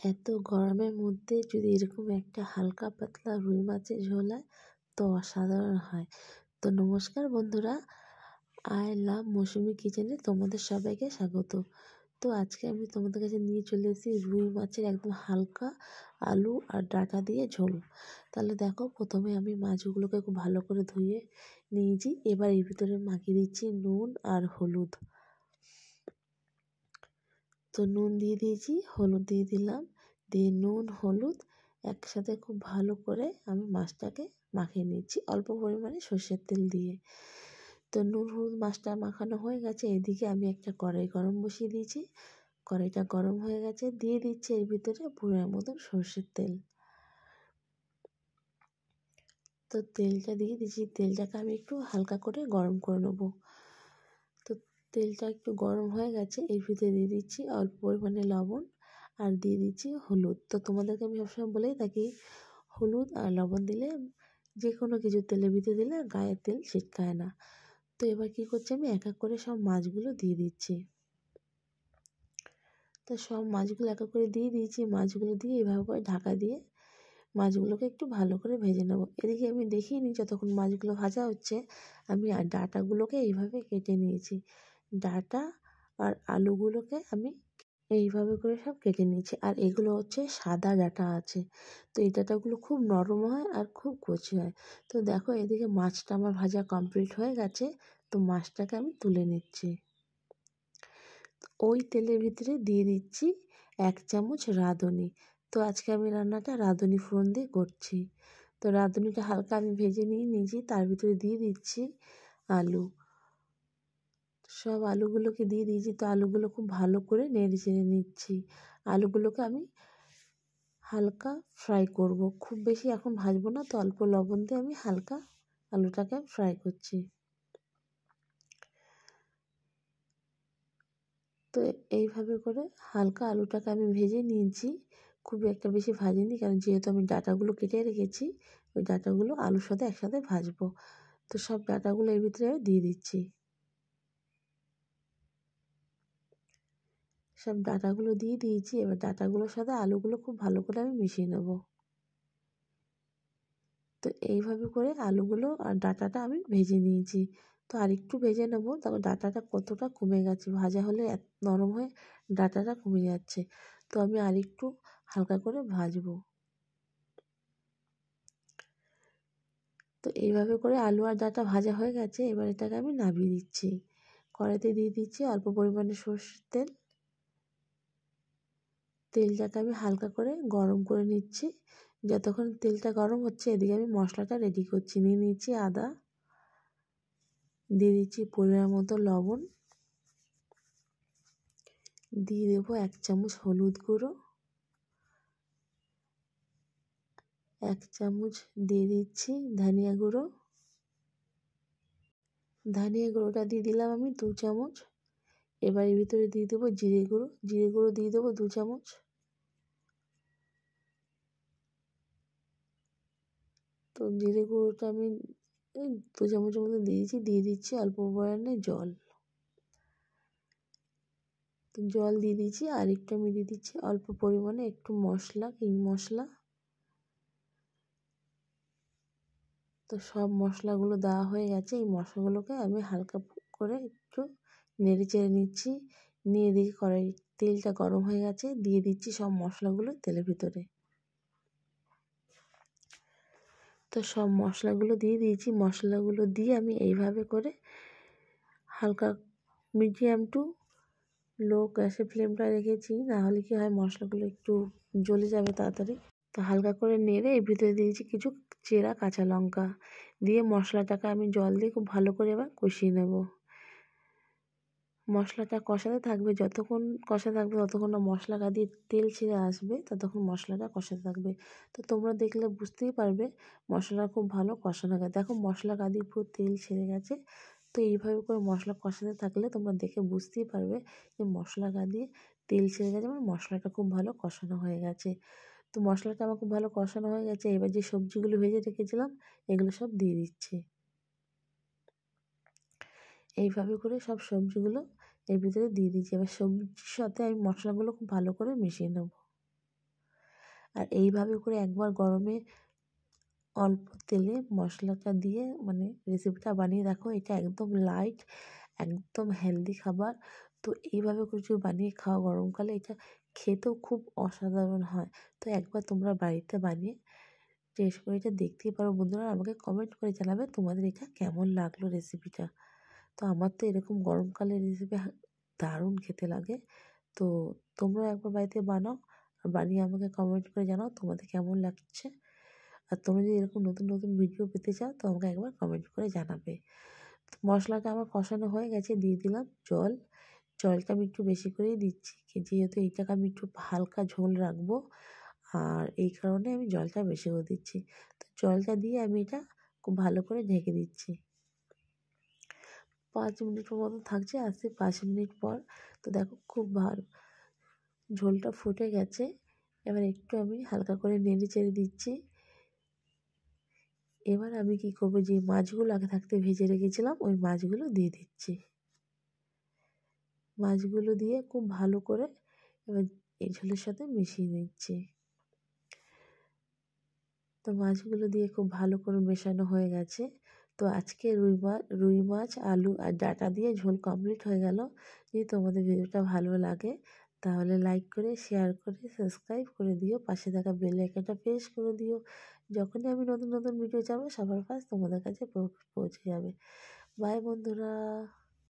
এত গরমের মধ্যে যদি এরকম একটা হালকা পাতলা রুই মাছের ঝোল হয় তো অসাধারণ হয়। তো নমস্কার বন্ধুরা, আই লাভ মৌসুমি কিচেনে তোমাদের সবাইকে স্বাগত। তো আজকে আমি তোমাদের কাছে নিয়ে চলে এসেছি রুই মাছের একদম হালকা আলু আর ডাঁটা দিয়ে ঝোল। তাহলে দেখো, প্রথমে আমি মাছগুলোকে খুব ভালো করে ধুয়ে নিয়েছি। এবার এর ভিতরে মাখিয়ে দিচ্ছি নুন আর হলুদ। তো নুন দিয়ে দিয়েছি, হলুদ দিয়ে দিলাম, দিয়ে নুন হলুদ একসাথে খুব ভালো করে আমি মাছটাকে মাখিয়ে নিচ্ছি অল্প পরিমাণে সর্ষের তেল দিয়ে। তো নুন হলুদ মাছটা মাখানো হয়ে গেছে। এদিকে আমি একটা কড়াই গরম বসিয়ে দিয়েছি। কড়াইটা গরম হয়ে গেছে, দিয়ে দিচ্ছি এর ভিতরে পুরোর মতন সর্ষের তেল। তো তেলটা দিয়ে দিচ্ছি, তেলটাকে আমি একটু হালকা করে গরম করে নেবো। তো তেলটা একটু গরম হয়ে গেছে, এর ভিতরে দিয়ে দিচ্ছি অল্প পরিমাণে লবণ আর দিয়ে দিচ্ছি হলুদ। তো তোমাদেরকে আমি সবসময় বলেই থাকি, হলুদ আর লবণ দিলে যে কোনো কিছু তেলের ভিতরে দিলে গায়ে তেল ছিটকায় না। তো এবার কী করছি, আমি এক এক করে সব মাছগুলো দিয়ে দিচ্ছি। তো সব মাছগুলো এক এক করে দিয়ে দিয়েছি। মাছগুলো দিয়ে এভাবে করে ঢাকা দিয়ে মাছগুলোকে একটু ভালো করে ভেজে নেব। এদিকে আমি দেখিয়ে নিই, যতক্ষণ মাছগুলো ভাজা হচ্ছে আমি আর ডাঁটাগুলোকে এইভাবে কেটে নিয়েছি। ডাঁটা আর আলুগুলোকে আমি এইভাবে করে সব কেটে নিয়েছি। আর এগুলো হচ্ছে সাদা ডাঁটা আছে। তো এই ডাঁটাগুলো খুব নরম হয় আর খুব কচি হয়। তো দেখো, এদিকে মাছটা আমার ভাজা কমপ্লিট হয়ে গেছে। তো মাছটাকে আমি তুলে নিচ্ছি। ওই তেলের ভিতরে দিয়ে দিচ্ছি 1 চামচ রাঁধুনি। তো আজকে আমি রান্নাটা রাঁধুনি ফোড়ন দিয়ে করছি। তো রাঁধুনিটা হালকা আমি ভেজে নিয়ে নিয়েছি, তার ভিতরে দিয়ে দিচ্ছি আলু। সব আলুগুলোকে দিয়ে দিয়েছি। তো আলুগুলো খুব ভালো করে নেড়ে চেড়ে নিচ্ছি। আলুগুলোকে আমি হালকা ফ্রাই করব, খুব বেশি এখন ভাজবো না। তো অল্প লবণ দিয়ে আমি হালকা আলুটাকে ফ্রাই করছি। তো এইভাবে করে হালকা আলুটাকে আমি ভেজে নিয়েছি, খুব একটা বেশি ভাজিনি, কারণ যেহেতু আমি ডাঁটাগুলো কেটে রেখেছি ওই ডাঁটাগুলো আলুর সাথে একসাথে ভাজবো। তো সব ডাঁটাগুলো এর ভিতরে দিয়ে দিচ্ছি। সব ডাঁটাগুলো দিয়ে দিয়েছি। এবার ডাঁটাগুলোর সাথে আলুগুলো খুব ভালো করে আমি মিশিয়ে নেব। তো এইভাবে করে আলুগুলো আর ডাঁটাটা আমি ভেজে নিয়েছি। তো আরেকটু ভেজে নেব, তারপর ডাঁটাটা কতটা কমে গেছে, ভাজা হলে এত নরম হয়ে ডাঁটাটা কমে যাচ্ছে। তো আমি আরেকটু হালকা করে ভাজবো। তো এইভাবে করে আলু আর ডাঁটা ভাজা হয়ে গেছে। এবার এটাকে আমি নামিয়ে দিচ্ছি। কড়াইতে দিয়ে দিচ্ছি অল্প পরিমাণে সর্ষের তেল। তেলটাকে আমি হালকা করে গরম করে নিচ্ছি। যতক্ষণ তেলটা গরম হচ্ছে এদিকে আমি মশলাটা রেডি করছি। নিয়ে নিচ্ছি আদা, দিয়ে দিচ্ছি পরিমাণ মতো লবণ, দিয়ে দেবো 1 চামচ হলুদ গুঁড়ো, 1 চামচ দিয়ে দিচ্ছি ধনিয়া গুঁড়ো। ধনিয়া গুঁড়োটা দিয়ে দিলাম আমি 2 চামচ। এবার এর ভিতরে দিয়ে দেবো জিরে গুঁড়ো। জিরে গুঁড়ো দিয়ে দেবো 2 চামচ। তো জিরে গুঁড়োটা আমি 2 চামচের মতো দিয়েছি। দিয়ে দিচ্ছি অল্প পরিমাণে জল। তো জল দিয়ে দিচ্ছি। আর একটু আমি দিয়ে দিচ্ছি অল্প পরিমাণে একটু মশলা, কিং মশলা। তো সব মশলাগুলো দেওয়া হয়ে গেছে। এই মশলাগুলোকে আমি হালকা করে একটু নেড়ে চেড়ে নিচ্ছি। নিয়ে এদিকে কড়াই তেলটা গরম হয়ে গেছে, দিয়ে দিচ্ছি সব মশলাগুলো তেলের ভিতরে। তো সব মশলাগুলো দিয়ে দিয়েছি। মশলাগুলো দিয়ে আমি এইভাবে করে হালকা মিডিয়াম টু লো গ্যাসের ফ্লেমটা রেখেছি, নাহলে কি হয় মশলাগুলো একটু জ্বলে যাবে তাড়াতাড়ি। তো হালকা করে নেড়ে এর ভিতরে দিয়েছি কিছু চেরা কাঁচা লঙ্কা, দিয়ে মশলাটাকে আমি জল দিয়ে খুব ভালো করে এবার কষিয়ে নেব। মশলাটা কষাতে থাকবে, যতক্ষণ কষাতে থাকবে ততক্ষণ না মশলা গা দিয়ে তেল ছেড়ে আসবে, ততক্ষণ মশলাটা কষাতে থাকবে। তো তোমরা দেখলে বুঝতেই পারবে মশলা খুব ভালো কষানো গেছে। দেখো মশলা গা দিয়ে পুরো তেল ছেড়ে গেছে। তো এইভাবে করে মশলা কষাতে থাকলে তোমরা দেখে বুঝতেই পারবে যে মশলা গা দিয়ে তেল ছেড়ে গেছে, মানে মশলাটা খুব ভালো কষানো হয়ে গেছে। তো মশলাটা আমার খুব ভালো কষানো হয়ে গেছে। এবার যে সবজিগুলো ভেজে রেখেছিলাম এগুলো সব দিয়ে দিচ্ছি। এইভাবে করে সব সবজিগুলো এর ভিতরে দিয়ে দিচ্ছি। এবার সবজির সাথে আমি মশলাগুলো খুব ভালো করে মিশিয়ে নেব। আর এইভাবে করে একবার গরমে অল্প তেলে মশলাটা দিয়ে মানে রেসিপিটা বানিয়ে দেখো। এটা একদম লাইট, একদম হেলদি খাবার। তো এইভাবে করে যদি বানিয়ে খাও গরমকালে, এটা খেতেও খুব অসাধারণ হয়। তো একবার তোমরা বাড়িতে বানিয়ে টেস্ট করে এটা দেখতেই পারো বন্ধুরা। আমাকে কমেন্ট করে জানাবে তোমাদের এটা কেমন লাগলো রেসিপিটা। তো আমার তো এরকম গরমকালে রেসিপি দারুণ খেতে লাগে। তো তোমরাও একবার বাড়িতে বানাও, আর বানিয়ে আমাকে কমেন্ট করে জানাও তোমাদের কেমন লাগছে। আর তোমরা যদি এরকম নতুন নতুন ভিডিও পেতে চাও তো আমাকে একবার কমেন্ট করে জানাবে। তো মশলাটা আমার কষানো হয়ে গেছে, দিয়ে দিলাম জল। জলটা আমি একটু বেশি করেই দিচ্ছি, যেহেতু এইটাকে আমি একটু হালকা ঝোল রাখবো, আর এই কারণে আমি জলটা বেশি করে দিচ্ছি। তো জলটা দিয়ে আমি এটা খুব ভালো করে ঢেকে দিচ্ছি। 5 মিনিটের মতো থাকছে, আসছে 5 মিনিট পর। তো দেখো খুব ভালো ঝোলটা ফুটে গেছে। এবার একটু আমি হালকা করে নেড়ে চেড়ে দিচ্ছি। এবার আমি কি করবো, যে মাছগুলো আগে থাকতে ভেজে রেখেছিলাম ওই মাছগুলো দিয়ে দিচ্ছি। মাছগুলো দিয়ে খুব ভালো করে এবার এই ঝোলের সাথে মিশিয়ে নিচ্ছি। তো মাছগুলো দিয়ে খুব ভালো করে মেশানো হয়ে গেছে। তো আজকে রুই মাছ, আলু আর ডাঁটা দিয়ে ঝোল কমপ্লিট হয়ে গেল। যদি তোমাদের ভিডিওটা ভালো লাগে তাহলে লাইক করে, শেয়ার করে, সাবস্ক্রাইব করে দিও। পাশে থাকা বেল আইকনটা প্রেস করে দিও। যখনই আমি নতুন নতুন ভিডিও ছাড়বো সবার ফার্স্ট তোমাদের কাছে পৌঁছে যাবে। বাই বন্ধুরা।